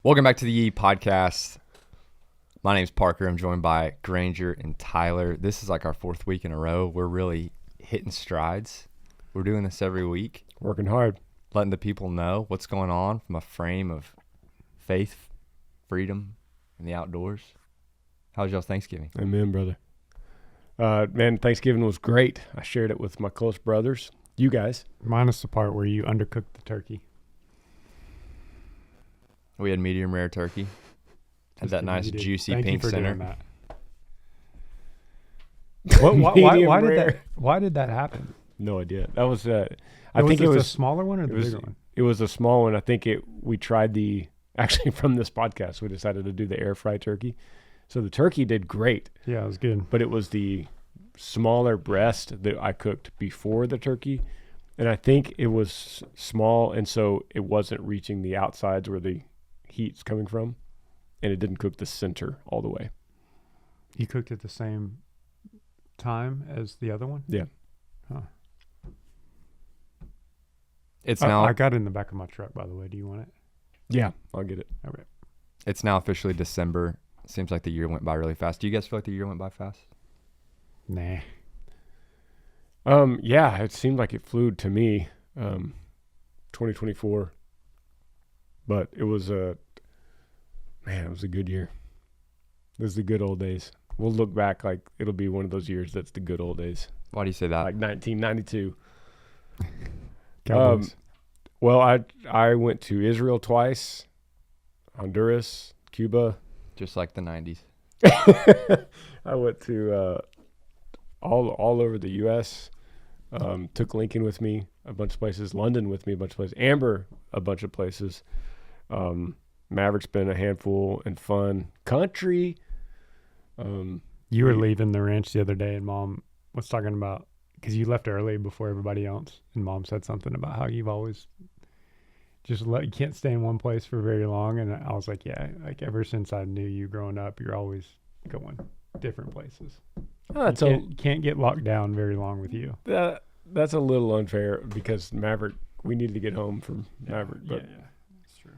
Welcome back to the Yee Podcast. My name's Parker. I'm joined by Granger and Tyler. This is like our fourth week in a row. We're really hitting strides. We're doing this every week. Working hard. Letting the people know what's going on from a frame of faith, freedom, and the outdoors. How was y'all's Thanksgiving? Amen, brother. Man, Thanksgiving was great. I shared it with my close brothers. You guys. Minus the part where you undercooked the turkey. We had medium rare turkey. Had that nice juicy Thank pink you for center. doing that. Why did that happen? No idea. That was I Was think it it was a smaller one or the bigger one? It was a small one. I think we tried actually from this podcast we decided to do the air fry turkey. So the turkey did great. Yeah, it was good. But it was the smaller breast that I cooked before the turkey. And I think it was small, and so it wasn't reaching the outsides where the heat's coming from, and it didn't cook the center all the way. You cooked it the same time as the other one? Yeah. Huh. It's now I got it in the back of my truck, by the way. Do you want it? Yeah, I'll get it. All right. It's now officially December. Seems like the year went by really fast. Do you guys feel like the year went by fast? Nah. Yeah, it seemed like it flew to me, 2024, but it was it was a good year. It was the good old days. We'll look back like it'll be one of those years that's the good old days. Why do you say that? Like 1992. Cowboys. Well, I went to Israel twice, Honduras, Cuba. Just like the 90s. I went to all over the U.S. Took Lincoln with me a bunch of places, London with me a bunch of places, Amber a bunch of places. Maverick's been a handful and fun. Country. You were leaving the ranch the other day, and Mom was talking about, because you left early before everybody else, and Mom said something about how you've always you can't stay in one place for very long. And I was like, yeah, like ever since I knew you growing up, you're always going different places. Can't get locked down very long with you. That's a little unfair because Maverick, we needed to get home from Maverick. But, yeah, that's true.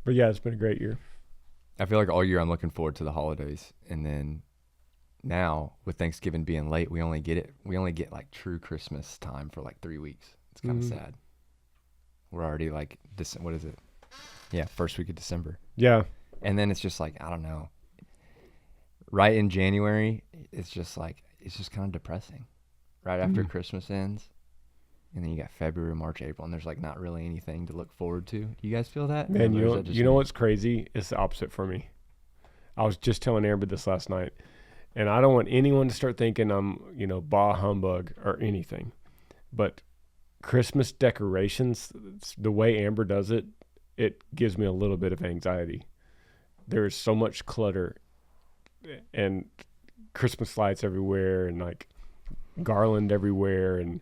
But yeah, it's been a great year. I feel like all year I'm looking forward to the holidays, and then now with Thanksgiving being late, we only get like true Christmas time for like 3 weeks. It's kind of sad. We're already like what is it? Yeah, first week of December. Yeah, and then it's just like I don't know. Right in January, it's just kind of depressing. Right after Christmas ends, and then you got February, March, April, and there's like not really anything to look forward to. Do you guys feel that? Man, you know what's crazy? It's the opposite for me. I was just telling Amber this last night, and I don't want anyone to start thinking I'm, bah humbug or anything. But Christmas decorations, the way Amber does it, it gives me a little bit of anxiety. There is so much clutter and Christmas lights everywhere and like garland everywhere, and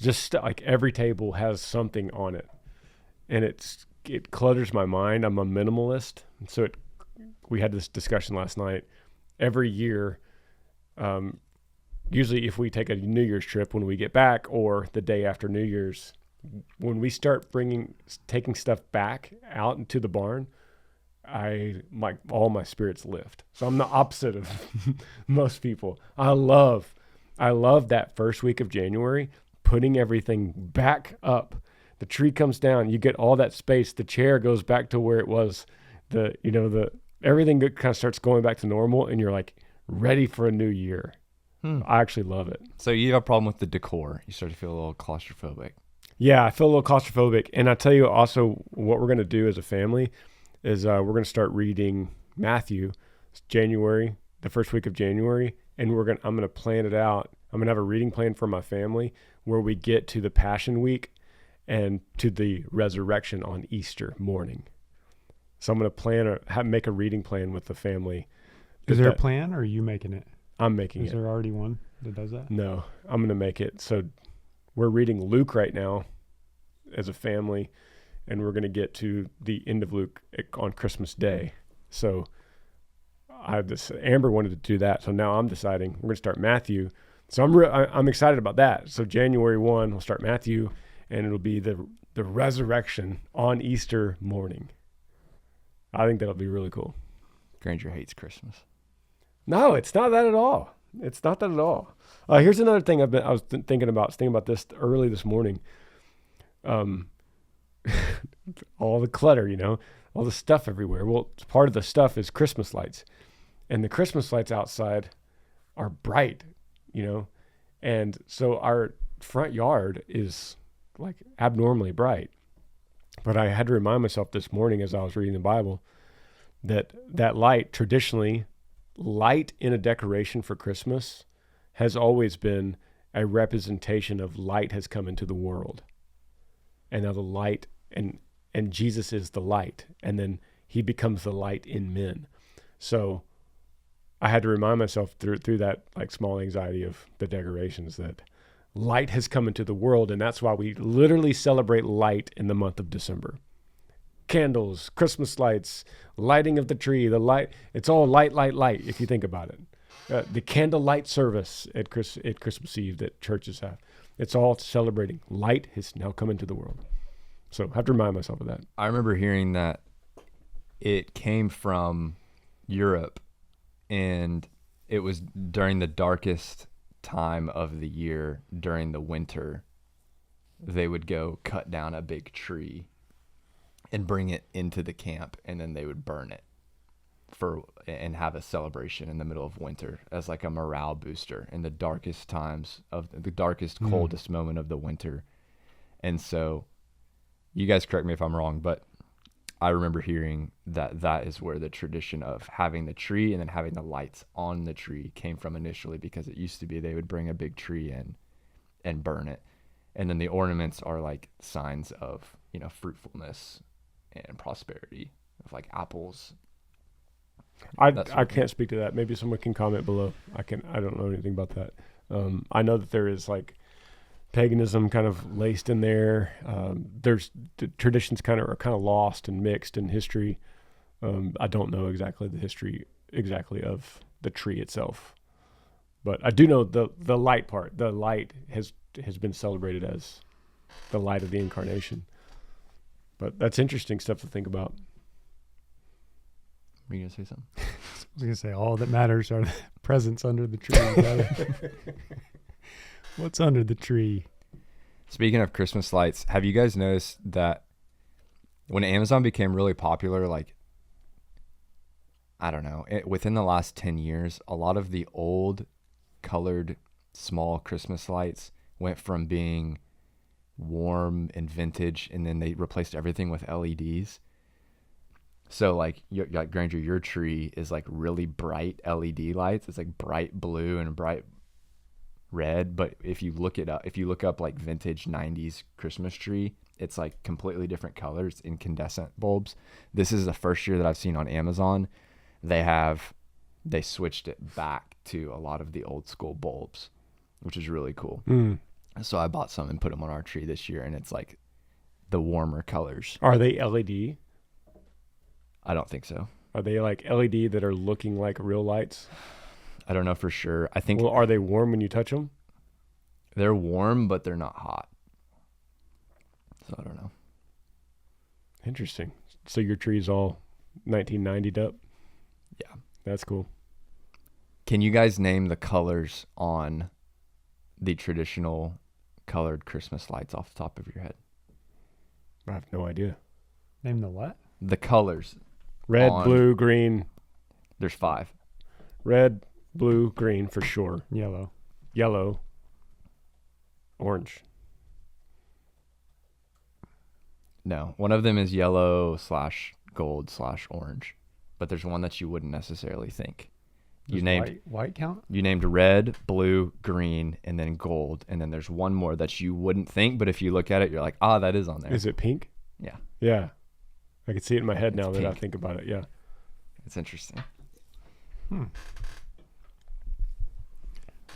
just like every table has something on it, and it clutters my mind. I'm a minimalist, and so we had this discussion last night. Every year, usually if we take a New Year's trip when we get back or the day after New Year's, when we start taking stuff back out into the barn, all my spirits lift. So I'm the opposite of most people. I love that first week of January, putting everything back up. The tree comes down, you get all that space, the chair goes back to where it was, everything kind of starts going back to normal, and you're like ready for a new year. I actually love it. So you have a problem with the decor. You start to feel a little claustrophobic. Yeah, I feel a little claustrophobic. And I tell you also what we're going to do as a family is we're going to start reading Matthew. It's January, the first week of January, and I'm going to plan it out. I'm going to have a reading plan for my family where we get to the Passion Week and to the resurrection on Easter morning. So I'm going to make a reading plan with the family. Is there a plan, or are you making it? I'm making it. Is there already one that does that? No, I'm going to make it. So we're reading Luke right now as a family, and we're going to get to the end of Luke on Christmas Day. So Amber wanted to do that, so now I'm deciding we're going to start Matthew. So I'm excited about that. So January 1, we'll start Matthew, and it'll be the resurrection on Easter morning. I think that'll be really cool. Granger hates Christmas. No, it's not that at all. It's not that at all. Here's another thing I was thinking about this early this morning. All the clutter, all the stuff everywhere. Well, part of the stuff is Christmas lights, and the Christmas lights outside are bright, and so our front yard is like abnormally bright. But I had to remind myself this morning as I was reading the Bible that light, traditionally, light in a decoration for Christmas has always been a representation of light has come into the world. And now the light, and Jesus is the light, and then he becomes the light in men. So I had to remind myself through that like small anxiety of the decorations that light has come into the world, and that's why we literally celebrate light in the month of December. Candles, Christmas lights, lighting of the tree, the light, it's all light, if you think about it. The candlelight service at Christmas Eve that churches have, it's all celebrating light has now come into the world. So I have to remind myself of that. I remember hearing that it came from Europe, and it was during the darkest time of the year, during the winter, they would go cut down a big tree and bring it into the camp, and then they would burn it and have a celebration in the middle of winter as like a morale booster in the darkest times of the darkest, coldest moment of the winter. And so you guys correct me if I'm wrong, but I remember hearing that is where the tradition of having the tree and then having the lights on the tree came from initially, because it used to be they would bring a big tree in and burn it. And then the ornaments are like signs of, fruitfulness and prosperity, of like apples. I can't speak to that. Maybe someone can comment below. I don't know anything about that. I know that there is like paganism kind of laced in there. There's the traditions are kind of lost and mixed in history. I don't know exactly the history of the tree itself, but I do know the light part. The light has been celebrated as the light of the incarnation. But that's interesting stuff to think about. Were you gonna say something? I was gonna say all that matters are the presents under the tree. What's under the tree? Speaking of Christmas lights, have you guys noticed that when Amazon became really popular, like, I don't know, within the last 10 years, a lot of the old colored small Christmas lights went from being warm and vintage, and then they replaced everything with LEDs. So like Granger, your tree is like really bright LED lights. It's like bright blue and bright red. But if you look up like vintage 90s Christmas tree, it's like completely different colors, incandescent bulbs. This is the first year that I've seen on Amazon they switched it back to a lot of the old school bulbs, which is really cool. So I bought some and put them on our tree this year, and it's like the warmer colors. Are they LED? I don't think so. Are they like LED that are looking like real lights? I don't know for sure. I think. Well, are they warm when you touch them? They're warm, but they're not hot. So I don't know. Interesting. So your tree's all 1990'd up? Yeah. That's cool. Can you guys name the colors on the traditional colored Christmas lights off the top of your head? I have no idea. Name the what? The colors. Red, blue, green. There's 5. Red, blue, green for sure. Yellow. Orange. No, one of them is yellow/gold/orange, but there's one that you wouldn't necessarily think. You named white count? You named red, blue, green, and then gold, and then there's one more that you wouldn't think, but if you look at it, you're like, that is on there. Is it pink? Yeah. Yeah. I can see it in my head now that I pink. think about it. Yeah. It's interesting.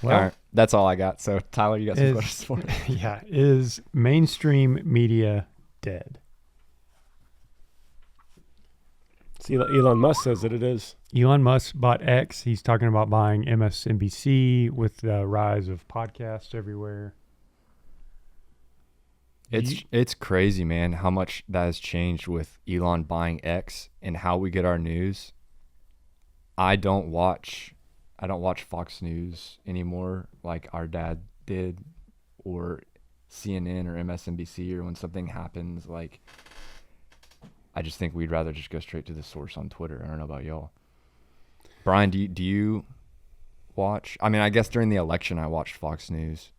Well, All right, that's all I got. So Tyler, you got some questions for me? Yeah. Is mainstream media dead? Elon Musk says that it is. Elon Musk bought X. He's talking about buying MSNBC with the rise of podcasts everywhere. It's crazy, man, how much that has changed with Elon buying X and how we get our news. I don't watch Fox News anymore like our dad did, or CNN or MSNBC, or when something happens, like I just think we'd rather just go straight to the source on Twitter. I don't know about y'all. Brian, do you watch? I mean, I guess during the election I watched Fox News.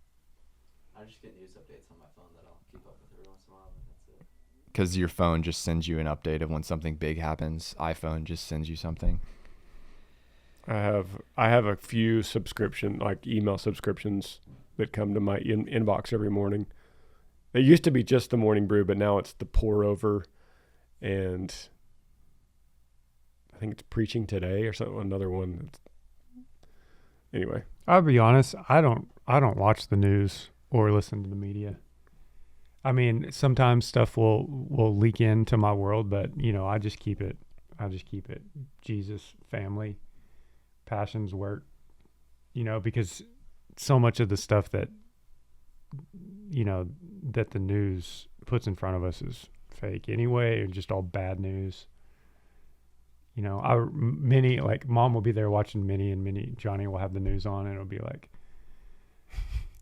I just get news updates on my phone that I'll keep up with every once in a while, and that's it. Because your phone just sends you an update of when something big happens. iPhone just sends you something. I have a few email subscriptions that come to my inbox every morning. It used to be just the Morning Brew, but now it's the Pour Over, and I think it's Preaching Today or something. Another one. Anyway, I'll be honest. I don't watch the news or listen to the media. I mean, sometimes stuff will leak into my world, but I just keep it. Jesus, family, passions, work. Because so much of the stuff that that the news puts in front of us is fake anyway, and just all bad news. Minnie, like mom will be there watching Minnie, and Johnny will have the news on, and it'll be like,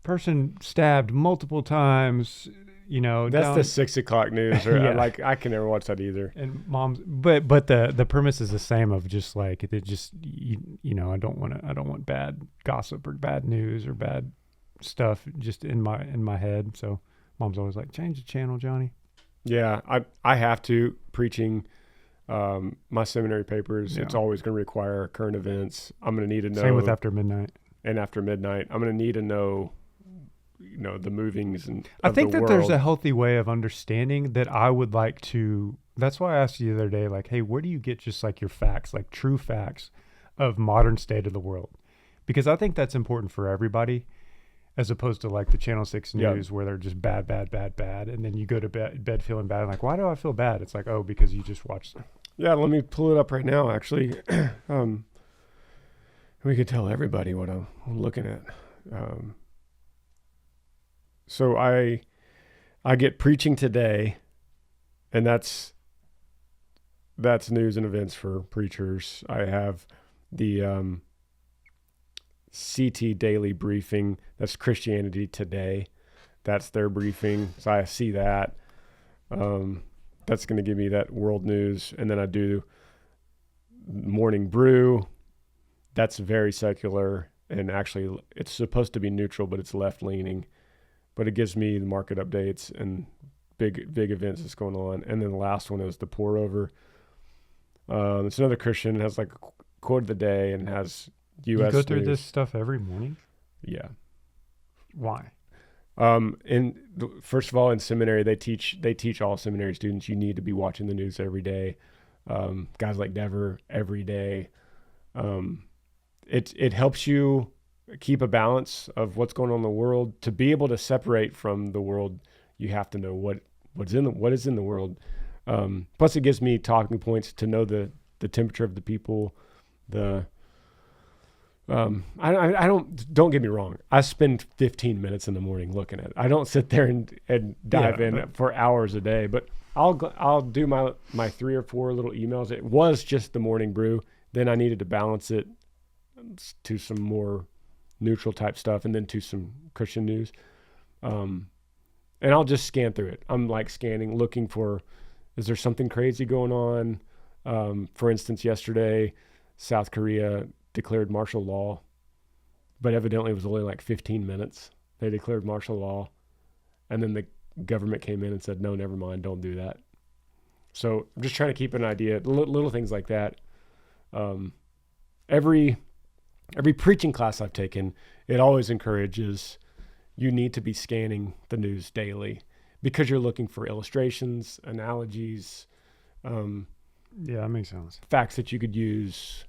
person stabbed multiple times. That's the 6 o'clock news. Or Yeah. I can never watch that either. And mom's, but the premise is the same of just like it just I don't want bad gossip or bad news or bad stuff just in my head. So mom's always like, change the channel, Johnny. Yeah, I have to preaching. My seminary papers, Yeah. It's always going to require current events. I'm going to need to know. Same with after midnight. And after midnight, I'm going to need to know, the movings and. I of think the that there's world. a healthy way of understanding that I would like to. That's why I asked you the other day, like, hey, where do you get just like your facts, like true facts of modern state of the world? Because I think that's important for everybody, as opposed to like the Channel 6 news where they're just bad. And then you go to bed feeling bad. Like, why do I feel bad? It's like, oh, because you just watched. Yeah, let me pull it up right now, actually. We could tell everybody what I'm looking at. So I get Preaching Today, and that's news and events for preachers. I have the CT Daily Briefing. That's Christianity Today. That's their briefing. So I see that. That's going to give me that world news. And then I do Morning Brew. That's very secular. And actually, it's supposed to be neutral, but it's left-leaning. But it gives me the market updates and big events that's going on. And then the last one is the Pour Over. It's another Christian. It has like a quote of the day and has U.S. You go through news. this stuff every morning? Yeah. Why? First of all, in seminary, they teach all seminary students you need to be watching the news every day. Guys like Dever every day. It helps you keep a balance of what's going on in the world. To be able to separate from the world, you have to know what is in the world. Plus, it gives me talking points to know the temperature of the people. I don't get me wrong. I spend 15 minutes in the morning looking at it. I don't sit there and dive in for hours a day, but I'll do my 3 or 4 little emails. It was just the Morning Brew. Then I needed to balance it to some more neutral type stuff, and then to some Christian news. And I'll just scan through it. I'm like scanning, looking for, is there something crazy going on? For instance, yesterday, South Korea declared martial law, but evidently it was only like 15 minutes. They declared martial law, and then the government came in and said, no, never mind, don't do that. So I'm just trying to keep an idea, little things like that. Every preaching class I've taken, it always encourages you need to be scanning the news daily because you're looking for illustrations, analogies, Yeah, that makes sense. facts that you could use.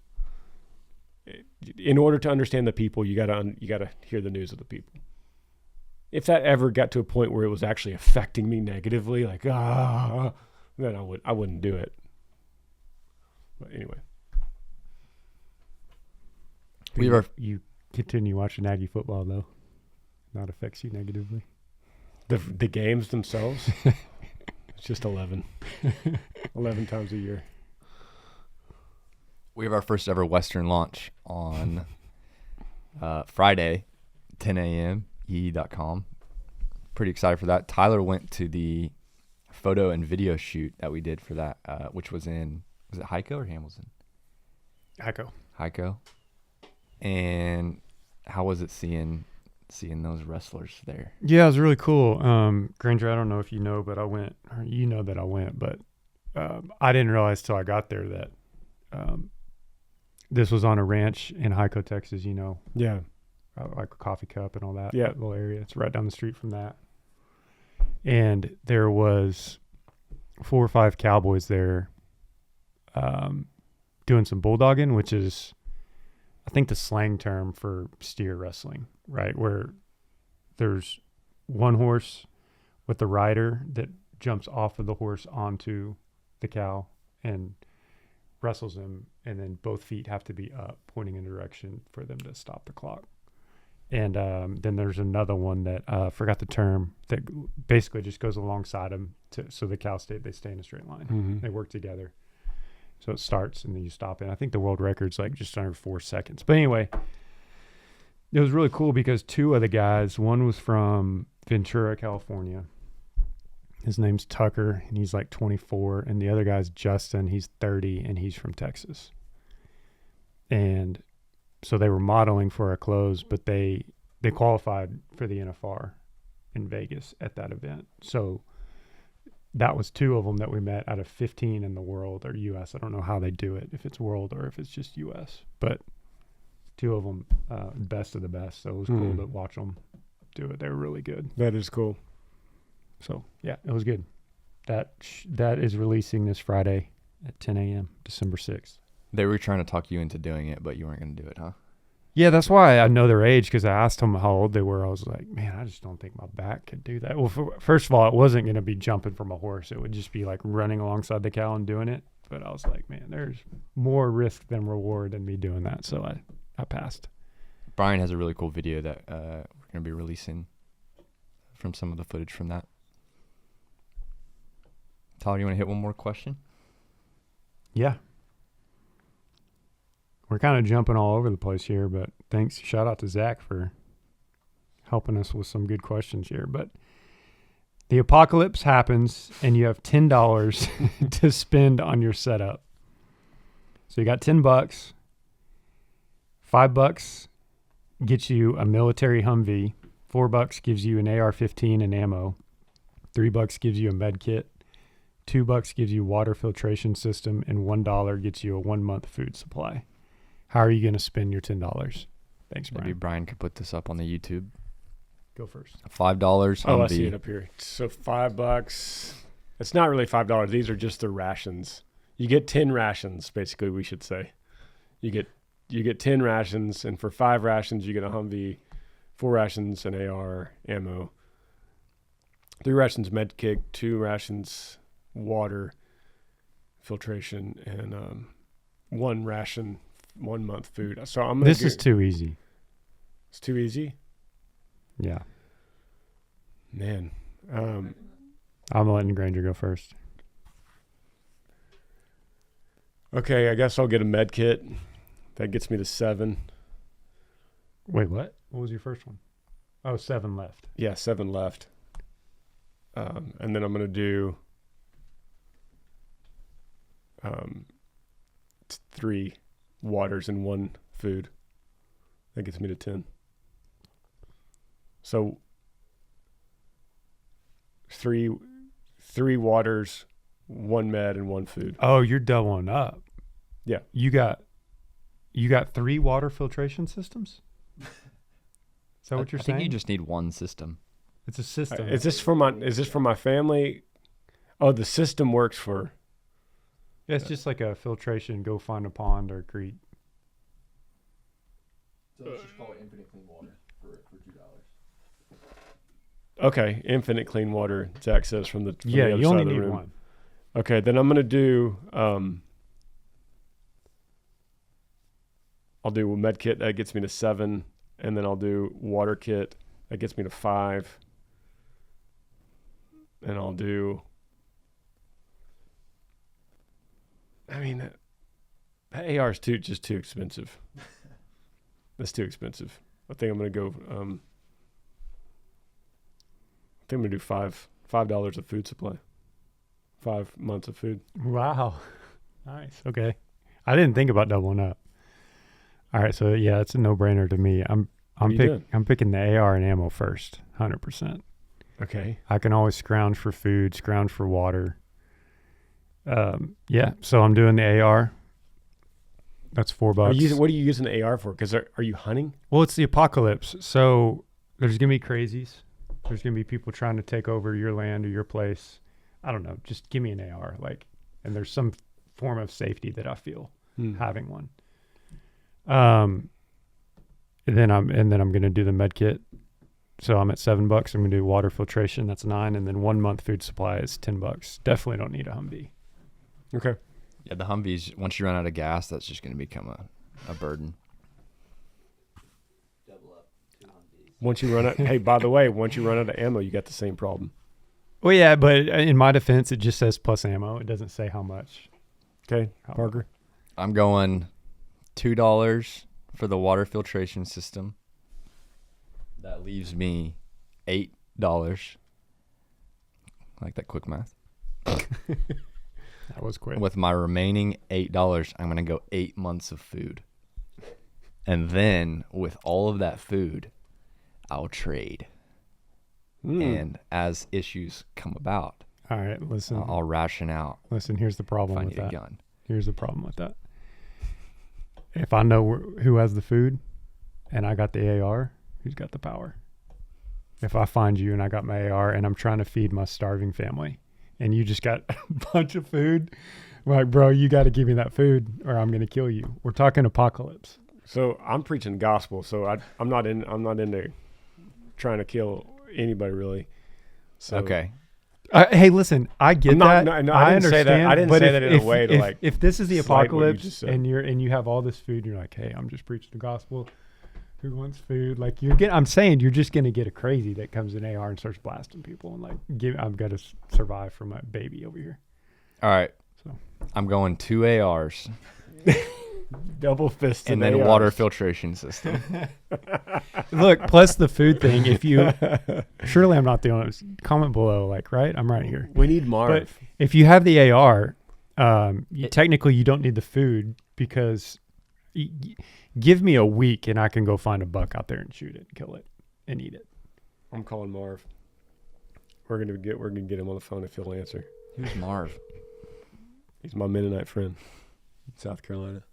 In order to understand the people, you gotta hear the news of the people. If that ever got to a point where it was actually affecting me negatively, like then I wouldn't do it. But anyway, You continue watching Aggie football though. That affects you negatively. The games themselves, it's just 11. 11 times a year. We have our first ever Western launch on Friday, 10 a.m. EE.com. Pretty excited for that. Tyler went to the photo and video shoot that we did for that, which was it Heiko or Hamilton? Heiko. And how was it seeing those wrestlers there? Yeah, it was really cool. Granger, I don't know if you know, but I went, or you know that I went, but I didn't realize till I got there that this was on a ranch in Heiko, Texas, you know. Yeah. Like a coffee cup and all that, Yeah. that little area. It's right down the street from that. And there was 4 or 5 cowboys there doing some bulldogging, which is, I think, the slang term for steer wrestling, right? Where there's one horse with the rider that jumps off of the horse onto the cow and wrestles him, and then both feet have to be up, pointing in a direction for them to stop the clock. And then there's another one that I forgot the term, that basically just goes alongside him so the cow they stay in a straight line. Mm-hmm. They work together. So it starts and then you stop it. I think the world record's like just under 4 seconds. But anyway, it was really cool because 2 of the guys, one was from Ventura, California. His name's Tucker, and he's like 24. And the other guy's Justin. He's 30, and he's from Texas. And so they were modeling for our clothes, but they qualified for the NFR in Vegas at that event. So that was 2 of them that we met out of 15 in the world or U.S. I don't know how they do it, if it's world or if it's just U.S. But 2 of them, best of the best. So it was cool to watch them do it. They were really good. That is cool. So, yeah, it was good. That is releasing this Friday at 10 a.m., December 6th. They were trying to talk you into doing it, but you weren't going to do it, huh? Yeah, that's why I know their age, because I asked them how old they were. I was like, man, I just don't think my back could do that. Well, first of all, it wasn't going to be jumping from a horse. It would just be like running alongside the cow and doing it. But I was like, man, there's more risk than reward in me doing that. So I passed. Brian has a really cool video that we're going to be releasing from some of the footage from that. Tyler, you want to hit one more question? Yeah. We're kind of jumping all over the place here, but thanks. Shout out to Zach for helping us with some good questions here. But the apocalypse happens and you have $10 to spend on your setup. So you got $10. $5 gets you a military Humvee. $4 gives you an AR-15 and ammo. $3 gives you a med kit. $2 gives you water filtration system, and $1 gets you a 1-month food supply. How are you going to spend your $10? Thanks, Brian. Maybe Brian could put this up on the YouTube. Go first. $5 Humvee. Oh, I see it up here. So $5. It's not really $5. These are just the rations. You get 10 rations, basically, we should say. You get 10 rations, and for 5 rations, you get a Humvee, 4 rations, an AR, ammo, 3 rations med kit, 2 rations water filtration, and 1 ration 1 month food. So I'm gonna This is too easy. It's too easy. Yeah. Man. I'm letting Granger go first. Okay, I guess I'll get a med kit. That gets me to 7. Wait, what? What was your first one? Oh, 7 left. Yeah, 7 left. And then I'm gonna do 3 waters and 1 food. That gets me to 10. So 3 waters, 1 med, and 1 food. Oh, you're doubling up. Yeah. You got 3 water filtration systems? Is that what you're I saying? think you just need one system. It's a system. Is this for my family? Oh, the system works for. Yeah, it's just like a filtration. Go find a pond or creek. So let's just call it infinite clean water for $2. Okay, infinite clean water. Zach says from the other You side only of the need room. one. Okay, then I'm gonna do. I'll do a med kit that gets me to 7, and then I'll do water kit that gets me to 5. and I'll do. I mean, that AR is just too expensive. That's too expensive. I think I'm gonna go. I think I'm gonna do $5 of food supply. 5 months of food. Wow. Nice. Okay. I didn't think about doubling up. All right. So yeah, it's a no-brainer to me. I'm picking the AR and ammo first, 100%. Okay. I can always scrounge for food, scrounge for water. Yeah. So I'm doing the AR. That's $4. What are you using the AR for? Because are you hunting? Well, it's the apocalypse. So there's going to be crazies. There's going to be people trying to take over your land or your place. I don't know. Just give me an AR. And there's some form of safety that I feel having one. And then I'm going to do the med kit. So I'm at $7. I'm going to do water filtration. That's $9. And then 1 month food supply is $10. Definitely don't need a Humvee. Okay. Yeah, the Humvees, once you run out of gas, that's just going to become a burden. Double up 2 Humvees. Once you run out, hey, by the way, once you run out of ammo, you got the same problem. Well, yeah, but in my defense, it just says plus ammo. It doesn't say how much. Okay, Parker? I'm going $2 for the water filtration system. That leaves me $8. Like that quick math. That was quick. With my remaining $8, I'm going to go 8 months of food. And then with all of that food, I'll trade. And as issues come about, all right, listen. I'll ration out. Listen, here's the problem If I with need a that. gun. Here's the problem with that. If I know who has the food and I got the AR, who's got the power? If I find you and I got my AR and I'm trying to feed my starving family and you just got a bunch of food, I'm like, bro, you got to give me that food or I'm going to kill you. We're talking apocalypse. So I'm preaching gospel. So I'm not into trying to kill anybody really. So Okay. Hey, listen, I get that. No, I I didn't say that. understand. I didn't but say that in a way to if this is the slight what you apocalypse just said. and you have all this food, you're like, hey, I'm just preaching the gospel. Who wants food? Like I'm saying you're just gonna get a crazy that comes in AR and starts blasting people and like I've got to survive for my baby over here. All right. So I'm going 2 ARs double fisted and then ARs. water filtration system. Look, plus the food thing. If you surely I'm not the only. Comment below, right? I'm right here. We need Marv. But if you have the AR, technically you don't need the food because give me a week and I can go find a buck out there and shoot it, kill it, and eat it. I'm calling Marv. We're gonna get him on the phone if he'll answer. Who's Marv? He's my Mennonite friend in South Carolina.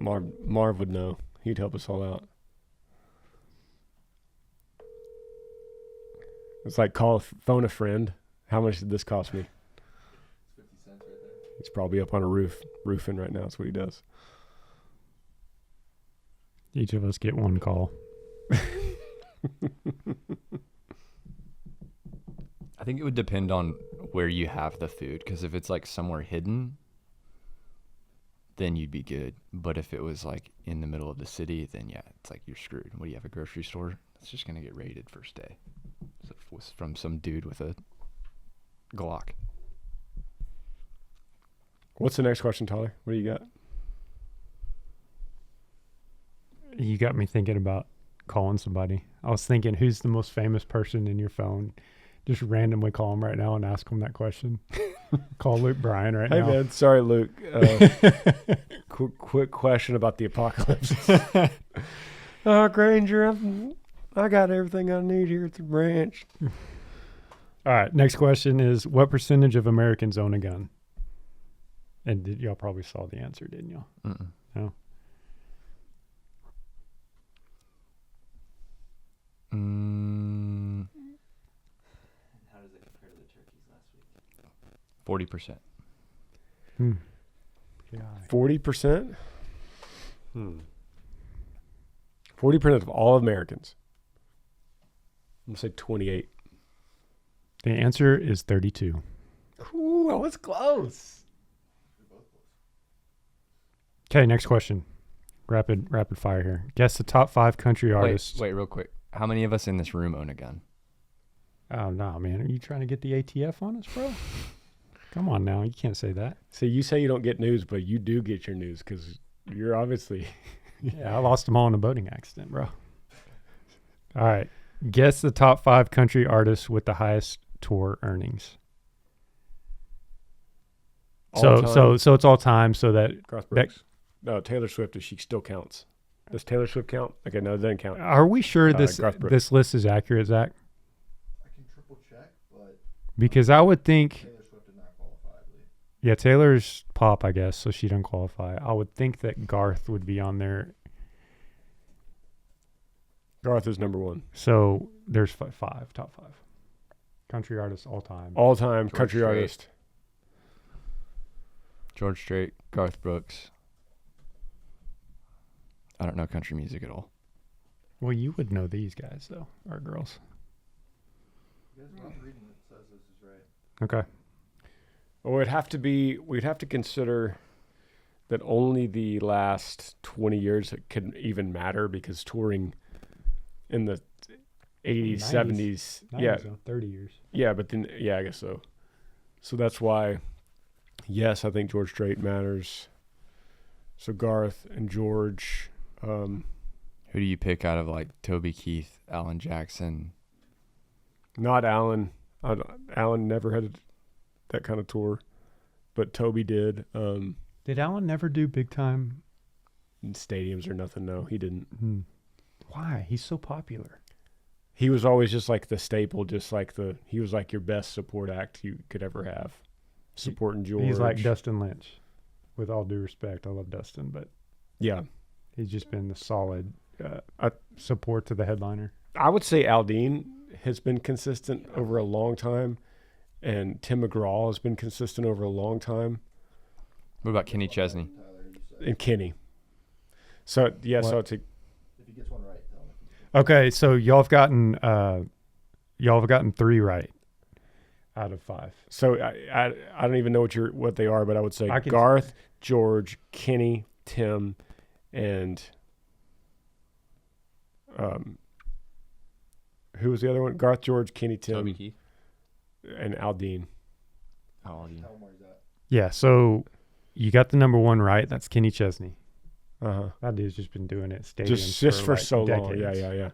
Marv would know. He'd help us all out. It's like phone a friend. How much did this cost me? 50 cents right there. He's probably up on a roofing right now. That's what he does. Each of us get one call. I think it would depend on where you have the food, because if it's like somewhere hidden, then you'd be good. But if it was like in the middle of the city, then yeah, it's like you're screwed. What do you have, a grocery store? It's just gonna get raided first day. So if it was from some dude with a Glock. What's the next question, Tyler? What do you got? You got me thinking about calling somebody. I was thinking, who's the most famous person in your phone? Just randomly call him right now and ask him that question. Call Luke Bryan right now. Hey, man. Sorry, Luke. Quick question about the apocalypse. Granger, I got everything I need here at the ranch. All right. Next question is, what percentage of Americans own a gun? And y'all probably saw the answer, didn't y'all? Mm-mm. No? How does it compare to the turkeys last week? 40%. Yeah. 40%? 40% of all Americans. I'm going to say 28. The answer is 32. Ooh, that was close. Okay, next question. Rapid fire here. Guess the top 5 country artists. Wait, real quick. How many of us in this room own a gun? Oh no, man! Are you trying to get the ATF on us, bro? Come on now, you can't say that. See, you say you don't get news, but you do get your news because you're obviously. Yeah, I lost them all in a boating accident, bro. All right, guess the top 5 country artists with the highest tour earnings. All So time. it's all time. So that Garth Brooks. No, Taylor Swift. She still counts. Does Taylor Swift count? Okay, no, it doesn't count. are we sure Garth Brooks. this list is accurate, Zach? I can triple check, but Because I would think, Taylor Swift did not qualify, I believe. yeah, Taylor's pop, I guess, so she doesn't qualify. I would think that Garth would be on there. Garth is number 1. So there's top 5 country artists all time. All time George country Strait. artist. George Strait, Garth Brooks. I don't know country music at all. Well, you would know these guys though, or girls. You guys are not reading it says this is right. Okay. Well, we'd have to consider that only the last 20 years it could even matter because touring in the 80s, 70s, yeah, 30 years. yeah, but then, yeah, I guess so. So that's why, yes, I think George Strait matters. So Garth and George, Who do you pick out of like Toby Keith, Alan Jackson? not Alan. Alan never had that kind of tour, but Toby did. Did Alan never do big time? Stadiums or nothing. No, he didn't. Why? He's so popular. He was always just like the staple, he was like your best support act you could ever have. Supporting George. He's like Dustin Lynch. With all due respect, I love Dustin, but Yeah. he's just been the solid support to the headliner. I would say Aldean has been consistent over a long time, and Tim McGraw has been consistent over a long time, What about Kenny Chesney? Tyler, you said. and Kenny. So, yeah, so What? to If he gets one right, tell him. Okay, so y'all have gotten 3 right out of 5. So I don't even know what they are, but I would say I can- Garth, George, Kenny, Tim, and who was the other one? Garth, George, Kenny, Tim, Toby Keith. and Aldean. How old are you? Tell him where he's at. Yeah, so you got the number 1 right. That's Kenny Chesney. Uh-huh. That dude's just been doing it stadiums Just for like so long. decades. Yeah.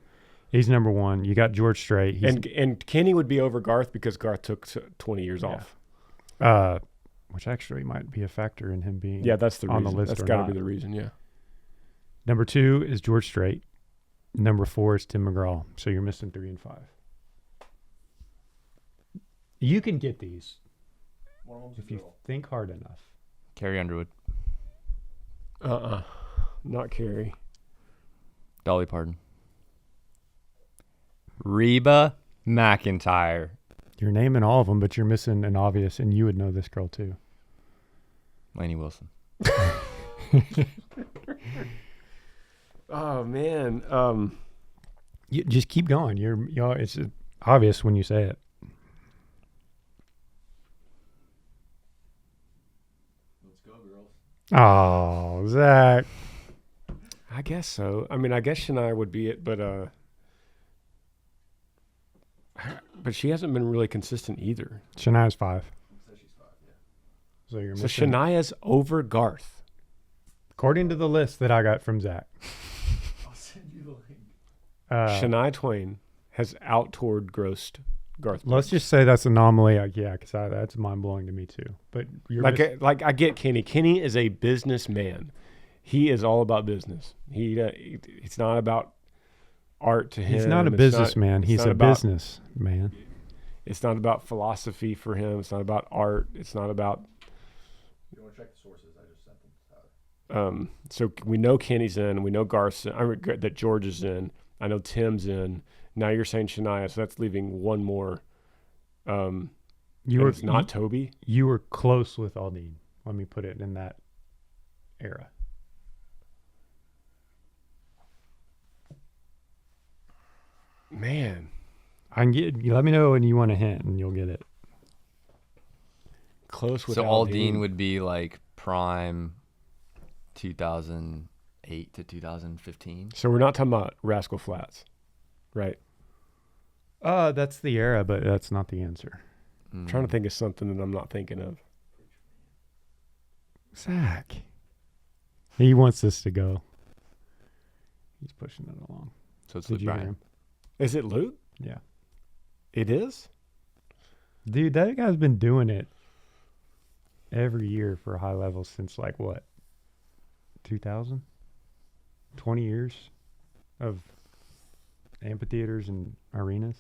He's number 1. You got George Strait. He's, And Kenny would be over Garth because Garth took 20 years Yeah. off. which actually might be a factor in him being Yeah, that's the on the reason. list That's or got to not. be the reason, yeah. Number 2 is George Strait. Number 4 is Tim McGraw. So you're missing 3 and 5. You can get these One of them's if a you girl. think hard enough. Carrie Underwood. Not Carrie. Dolly Parton. Reba McEntire. You're naming all of them, but you're missing an obvious, and you would know this girl too. Lainey Wilson. Oh, man. You just keep going. It's obvious when you say it. Let's go, girls. Oh, Zach. I guess so. I mean, I guess Shania would be it, but she hasn't been really consistent either. Shania's 5. Says she's 5, yeah. So you're So missing. Shania's over Garth. According to the list that I got from Zach, I'll send you the link. Shania Twain has out-toured grossed Garth. let's just say that's anomaly. Because that's mind blowing to me too. But you're Like I get Kenny. Kenny is a businessman. He is all about business. It's not about art to him. he's not a It's businessman. it's He's not a about- business man. It's not about philosophy for him. It's not about art. It's not about. If you want to check the sources, I just sent them to Tyler. So we know Kenny's in. We know Garth's in. I regret that George is in. I know Tim's in. Now you're saying Shania, so that's leaving one more. You It's not Toby. You were close with Aldean. Let me put it in that era. Man, I can get. You let me know when you want a hint, and you'll get it. close with So Aldean. Aldean would be like prime 2008 to 2015. So we're not talking about Rascal Flatts, right? That's the era, but that's not the answer. I'm trying to think of something that I'm not thinking of. Zach. He wants this to go. He's pushing it along. So it's Did Luke you hear Bryan. him? Is it Luke? Yeah. It is? Dude, that guy's been doing it every year for a high level since like what? 2000? 20 years of amphitheaters and arenas.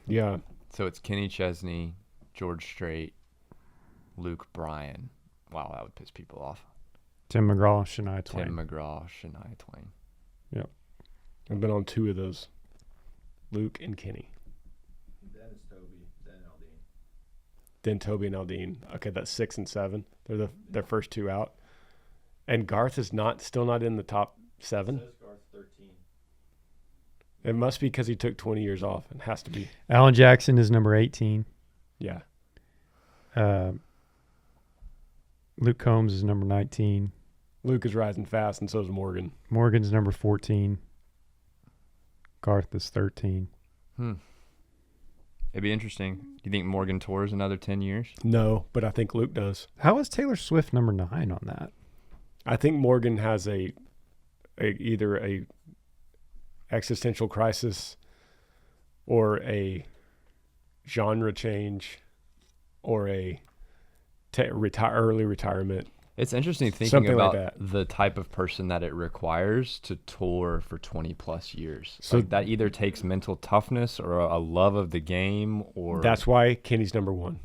Yeah. So it's Kenny Chesney, George Strait, Luke Bryan. Wow, that would piss people off. Tim McGraw, Shania Twain. Tim McGraw, Shania Twain. I've been on 2 of those. Luke and Kenny. Then it's Toby, then Aldine. Then Toby and Aldine. Okay, that's 6 and 7. They're their first 2 out. And Garth is still not in the top 7. Says Garth 13. It must be because he took 20 years off. It has to be. Alan Jackson is number 18. Yeah. Luke Combs is number 19. Luke is rising fast, and so is Morgan. Morgan's number 14. Garth is 13. It'd be interesting. Do you think Morgan tours another 10 years? No, but I think Luke does. How is Taylor Swift number 9 on that? I think Morgan has either a existential crisis or a genre change or a early retirement. It's interesting thinking Something like about that. the type of person that it requires to tour for 20 plus years. So- Like that either takes mental toughness or a love of the game or That's why Kenny's number 1.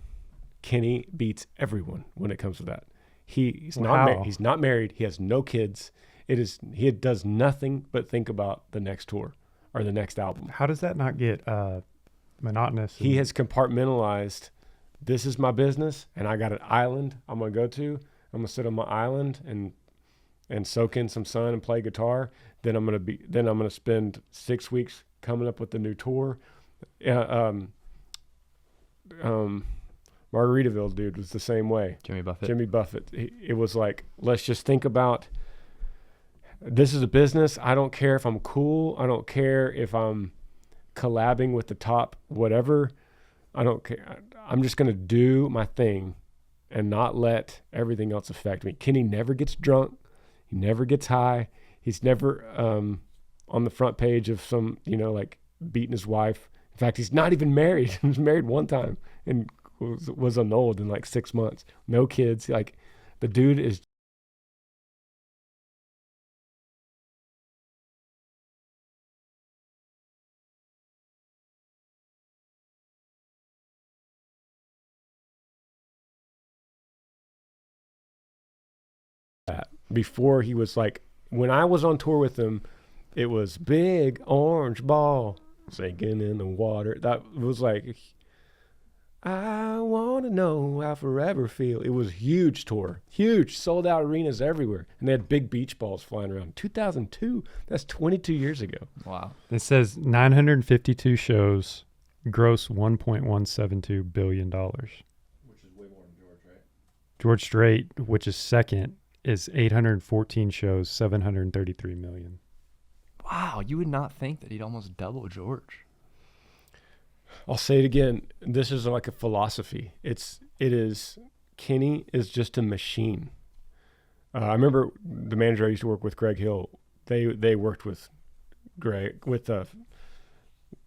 Kenny beats everyone when it comes to that. He's not Wow. he's not married. He has no kids. He does nothing but think about the next tour or the next album. How does that not get monotonous? He has compartmentalized. This is my business, and I got an island I'm gonna go to. I'm gonna sit on my island and soak in some sun and play guitar. Then I'm gonna spend 6 weeks coming up with the new tour. Margaritaville dude was the same way. Jimmy Buffett. Jimmy Buffett. It was like, let's just think about this is a business. I don't care if I'm cool. I don't care if I'm collabing with the top whatever. I don't care. I'm just going to do my thing and not let everything else affect me. Kenny never gets drunk. He never gets high. He's never on the front page of some, like beating his wife. In fact, he's not even married. He was married one time and was annulled in like 6 months. No kids. Like the dude is before he was like, when I was on tour with him, it was big orange ball sinking in the water. That was like, I want to know how forever feel. It was huge tour, huge, sold out arenas everywhere. And they had big beach balls flying around. 2002, that's 22 years ago. Wow. It says 952 shows, gross $1.172 billion. Which is way more than George, right? George Strait, which is second, is 814 shows, 733 million. Wow. You would not think that he'd almost double George. I'll say it again. This is like a philosophy. Kenny is just a machine. I remember the manager I used to work with, Greg Hill. They worked with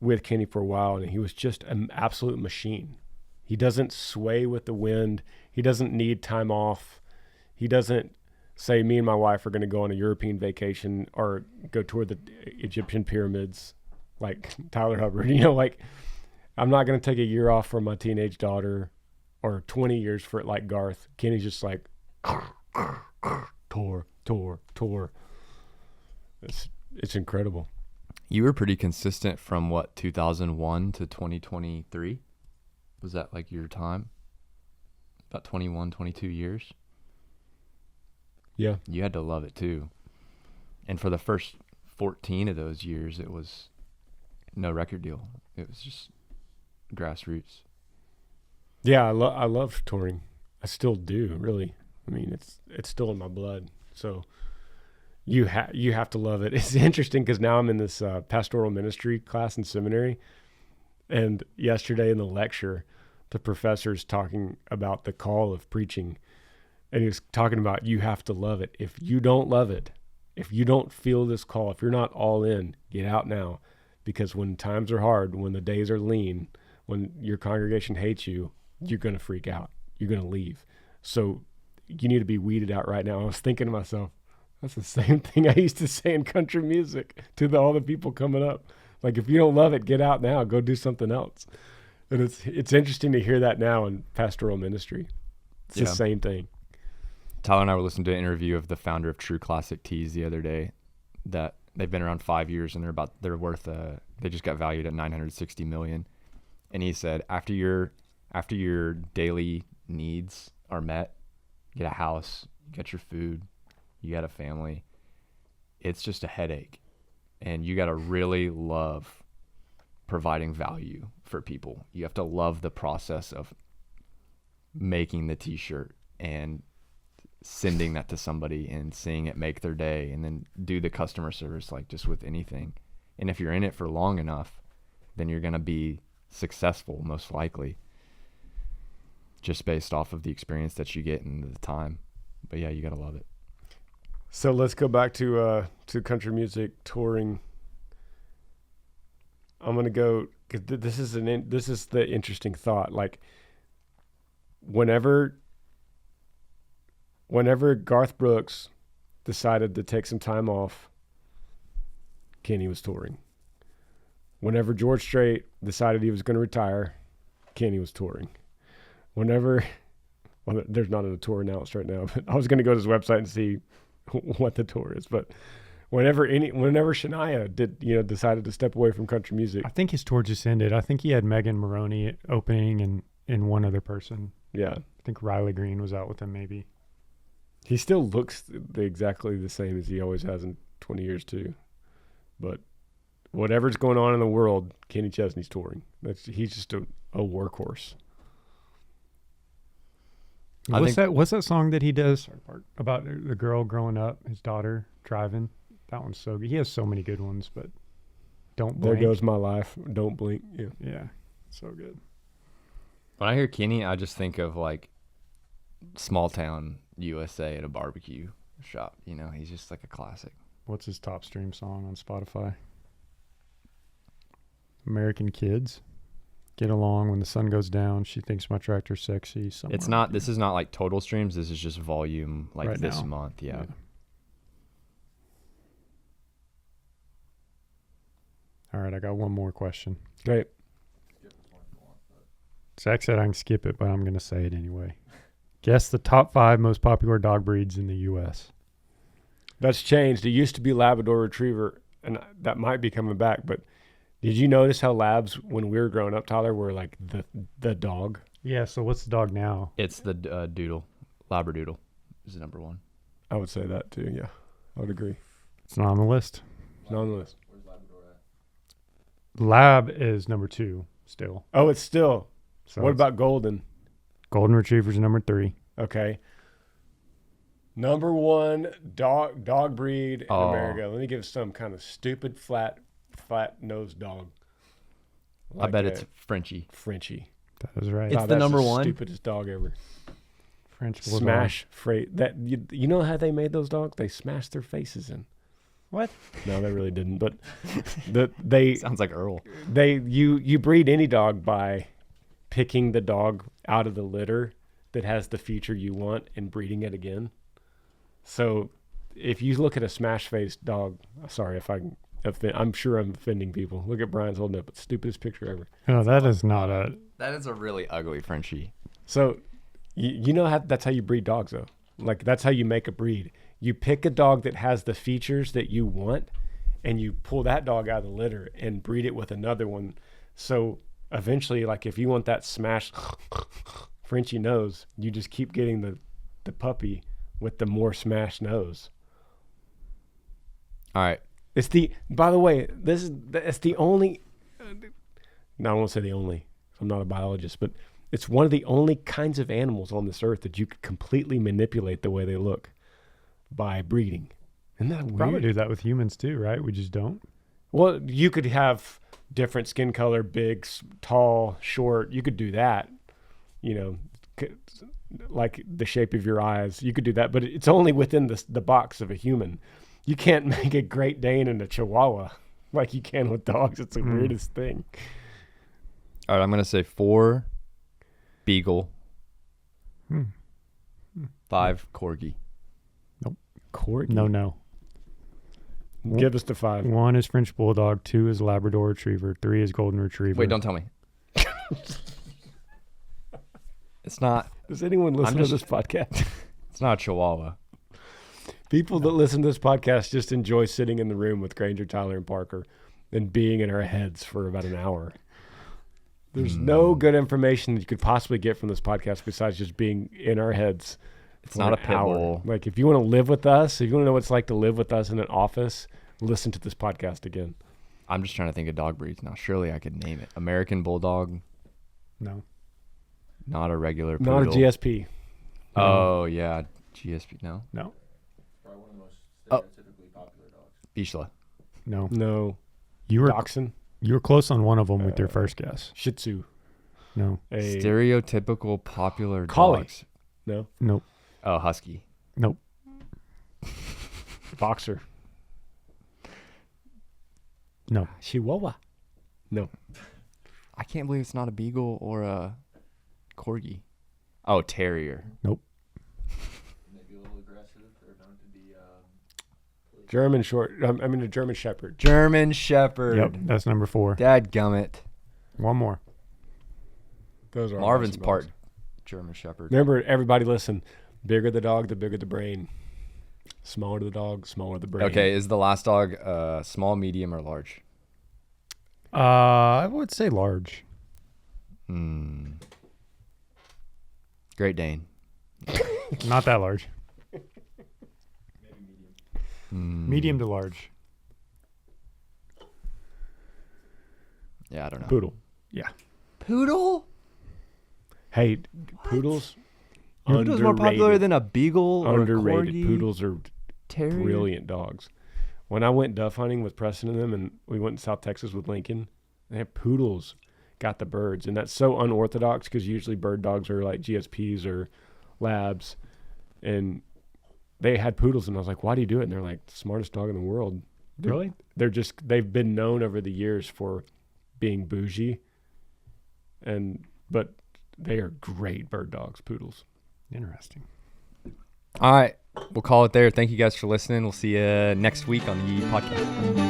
with Kenny for a while, and he was just an absolute machine. He doesn't sway with the wind. He doesn't need time off. He doesn't say, me and my wife are going to go on a European vacation or go tour the Egyptian pyramids like Tyler Hubbard. Like, I'm not going to take a year off from my teenage daughter or 20 years for it like Garth. Kenny's just like, tour. It's incredible. You were pretty consistent from 2001 to 2023? Was that like your time? About 21, 22 years? Yeah. You had to love it too. And for the first 14 of those years, it was no record deal. It was just grassroots. Yeah, I love touring. I still do, really. I mean, it's still in my blood. So you have to love it. It's interesting because now I'm in this pastoral ministry class in seminary, And yesterday in the lecture, the professor's talking about the call of preaching. And he was talking about you have to love it. If you don't love it, if you don't feel this call, if you're not all in, get out now. Because when times are hard, when the days are lean, when your congregation hates you, you're going to freak out. You're going to leave. So you need to be weeded out right now. I was thinking to myself, that's the same thing I used to say in country music to all the people coming up. Like, if you don't love it, get out now. Go do something else. And it's interesting to hear that now in pastoral ministry. It's the same thing. Tyler and I were listening to an interview of the founder of True Classic Teas the other day. That they've been around 5 years and they're worth they just got valued at $960 million. And he said after your daily needs are met, you get a house, you get your food, you got a family, it's just a headache. And you got to really love providing value for people. You have to love the process of making the t-shirt and sending that to somebody and seeing it make their day, and then do the customer service like just with anything. And if you're in it for long enough, then you're going to be successful, most likely, just based off of the experience that you get and the time. But yeah, you got to love it. So let's go back to country music touring. I'm going to go, 'cause this is the interesting thought. Like, whenever Garth Brooks decided to take some time off, Kenny was touring. Whenever George Strait decided he was going to retire, Kenny was touring. Whenever, well, there's not a tour announced right now, but I was going to go to his website and see what the tour is. But whenever Shania decided to step away from country music, I think his tour just ended. I think he had Megan Maroney opening and one other person. yeah, I think Riley Green was out with him maybe. he still looks exactly the same as he always has in 20 years too. But whatever's going on in the world, Kenny Chesney's touring. He's just a workhorse. What's that song that he does about the girl growing up, his daughter driving? That one's so good. He has so many good ones, but Don't Blink. There Goes My Life. Don't Blink. Yeah. Yeah, so good. When I hear Kenny, I just think of like small town USA at a barbecue shop. You know, he's just like a classic. What's his top stream song on Spotify? American Kids. Get Along, When the Sun Goes Down, She Thinks My Tractor's Sexy. It's not, this is not like total streams. This is just volume like Right this now. month. Yeah. All right, I got one more question. Great. Zach said I can skip it, but I'm going to say it anyway. Guess the top 5 most popular dog breeds in the U.S. That's changed. It used to be Labrador Retriever, and that might be coming back. But did you notice how Labs, when we were growing up, Tyler, were like the dog? Yeah, so what's the dog now? It's the Doodle. Labradoodle is the number one. I would say that too. Yeah, I would agree. It's not on the list. It's not on the list. Where's Labrador at? Lab is number 2 still. Oh, it's still. So What it's- about Golden? Golden Retriever's number 3. Okay. Number 1 dog breed in Oh. America. Let me give some kind of stupid flat nosed dog. I bet a it's Frenchie. Frenchie. That is right. It's the that's number one? Stupidest dog ever. French Bulldog. Smash freight. That you know how they made those dogs? They smashed their faces in. What? No, they really didn't. But they Sounds like Earl. you breed any dog by picking the dog out of the litter that has the feature you want and breeding it again. So if you look at a smash-faced dog, sorry if I'm sure I'm offending people. Look at Brian's holding up the stupidest picture ever. No, that is not a... That is a really ugly Frenchie. So you know how that's how you breed dogs though. Like that's how you make a breed. You pick a dog that has the features that you want and you pull that dog out of the litter and breed it with another one. So eventually, like if you want that smash Frenchie nose, you just keep getting the puppy with the more smashed nose. All right. By the way, it's the only, no, I won't say the only, I'm not a biologist, but it's one of the only kinds of animals on this earth that you could completely manipulate the way they look by breeding. Isn't that We probably weird? do that with humans too, right? We just don't. Well, you could have different skin color, big, tall, short. You could do that, you know, like the shape of your eyes. You could do that, but it's only within the box of a human. You can't make a Great Dane and a Chihuahua like you can with dogs. It's the weirdest thing. All right, I'm going to say 4 Beagle, 5 Corgi. Corgi? No. Give us the 5. 1 is French Bulldog, 2 is Labrador Retriever, 3 is Golden Retriever. Wait, don't tell me. It's not. Does anyone listen to this podcast? It's not a Chihuahua. People that listen to this podcast just enjoy sitting in the room with Granger, Tyler, and Parker and being in our heads for about an hour. There's no good information that you could possibly get from this podcast besides just being in our heads. It's not a pit bull. Like, if you want to live with us, if you want to know what it's like to live with us in an office, listen to this podcast again. I'm just trying to think of dog breeds now. Surely I could name it. American Bulldog. No. Not a regular poodle. Not a GSP. Oh, yeah. GSP. No. No. Probably one of the most Oh. stereotypically popular dogs. Bichla. No. No. You were Dachshund. you were close on one of them with your first guess. Shih Tzu. No. A Stereotypical popular Collie. dogs. No. Nope. Oh, Husky. Nope. Boxer. No. Chihuahua. No. I can't believe it's not a Beagle or a Corgi. Oh, Terrier. Maybe a little aggressive. They're known to be. German short. A German Shepherd. German Shepherd. Yep. That's number 4. Dadgummit. One more. Those are Marvin's awesome part dogs. German Shepherd. Remember, everybody listen. Bigger the dog, the bigger the brain. Smaller the dog, smaller the brain. Okay, is the last dog small, medium, or large? I would say large. Great Dane. Not that large. Maybe medium. Medium to large. Yeah, I don't know. Poodle. Yeah. Poodle? Hey, poodles. Poodle's more popular than a Beagle or underrated. a Corgi. Poodles are Terrier. brilliant dogs. When I went dove hunting with Preston and them, and we went to South Texas with Lincoln, they have poodles got the birds, and that's so unorthodox because usually bird dogs are like GSPs or labs, and they had poodles, and I was like, "Why do you do it?" And they're like, "The smartest dog in the world." Really? They've been known over the years for being bougie, but they are great bird dogs, poodles. Interesting. All right. We'll call it there. Thank you guys for listening. We'll see you next week on the podcast.